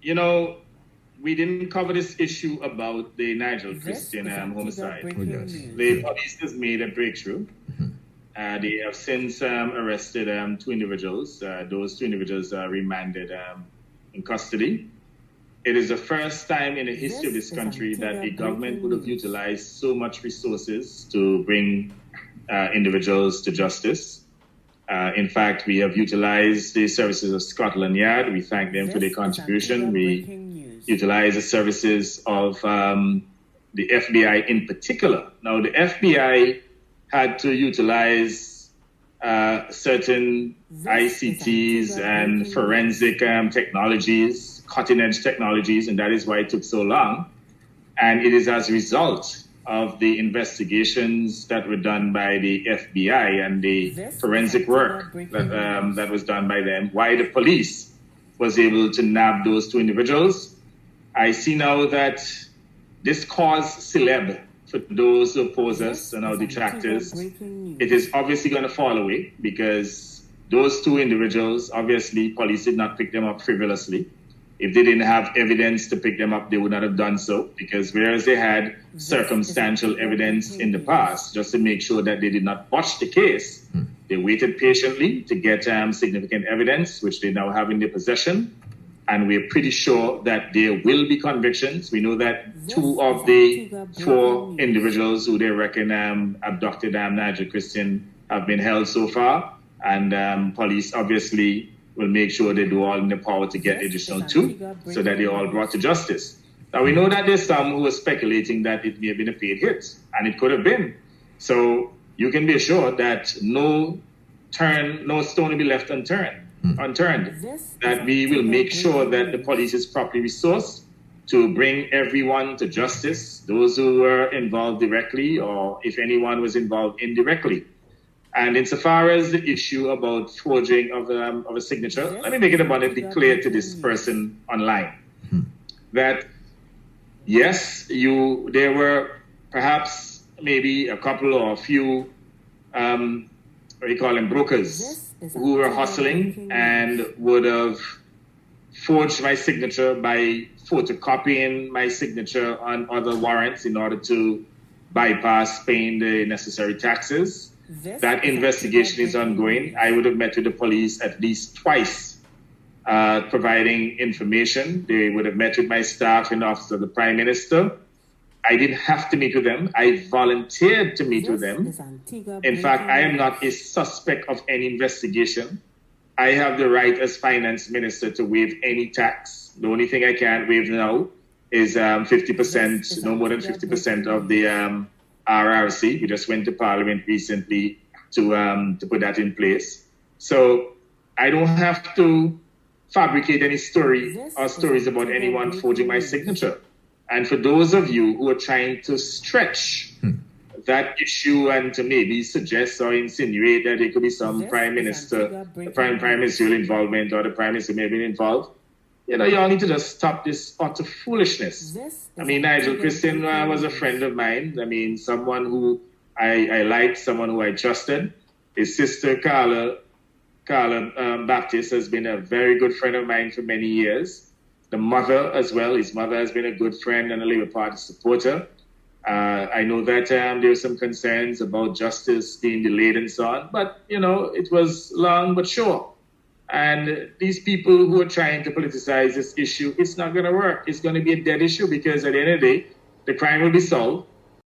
you know, we didn't cover this issue about the Nigel Christian homicide. The police has made a breakthrough. They have since arrested two individuals. Those two individuals are remanded in custody. It is the first time in the history of this country that the government would have utilized so much resources to bring individuals to justice. In fact, we have utilized the services of Scotland Yard. We thank them for their contribution. We utilize the services of the FBI in particular. Now, the FBI had to utilize certain ICTs and forensic technologies, cutting-edge technologies, and that is why it took so long. And it is as a result of the investigations that were done by the FBI and the forensic work that was done by them, why the police was able to nab those two individuals. I see now that this cause celeb for those who oppose us and our detractors, it is obviously going to fall away because those two individuals, obviously, police did not pick them up frivolously. If they didn't have evidence to pick them up, they would not have done so because whereas they had circumstantial evidence in the past just to make sure that they did not botch the case, they waited patiently to get significant evidence, which they now have in their possession. And we're pretty sure that there will be convictions. We know that two of the four individuals who they reckon abducted Nigel Christian have been held so far. And police obviously will make sure they do all in their power to get additional two so that they're all brought to justice. Now, we know that there's some who are speculating that it may have been a paid hit, and it could have been. So you can be assured that no stone will be left unturned, that we will make sure that the police is properly resourced to bring everyone to justice, those who were involved directly or if anyone was involved indirectly. And insofar as the issue about forging of a signature, let me make it abundantly clear to this person online that yes, there were perhaps maybe a couple or a few, brokers who were hustling and would have forged my signature by photocopying my signature on other warrants in order to bypass paying the necessary taxes. That investigation is ongoing. I would have met with the police at least twice, providing information. They would have met with my staff in the office of the Prime Minister. I didn't have to meet with them. I volunteered to meet with them. In fact, I am not a suspect of any investigation. I have the right as Finance Minister to waive any tax. The only thing I can't waive now is 50%, no more than 50% of the RRC. We just went to Parliament recently to put that in place. So I don't have to fabricate any story or stories about anyone forging my signature. And for those of you who are trying to stretch that issue and to maybe suggest or insinuate that there could be some prime ministerial involvement or the prime minister may have been involved, you all need to just stop this utter foolishness. I mean, Nigel Christian was a friend of mine. I mean, someone who I liked, someone who I trusted. His sister, Carla Baptist, has been a very good friend of mine for many years. The mother as well. His mother has been a good friend and a Labour Party supporter. I know that there were some concerns about justice being delayed and so on. But, it was long but sure. And these people who are trying to politicize this issue, it's not going to work. It's going to be a dead issue because at the end of the day, the crime will be solved.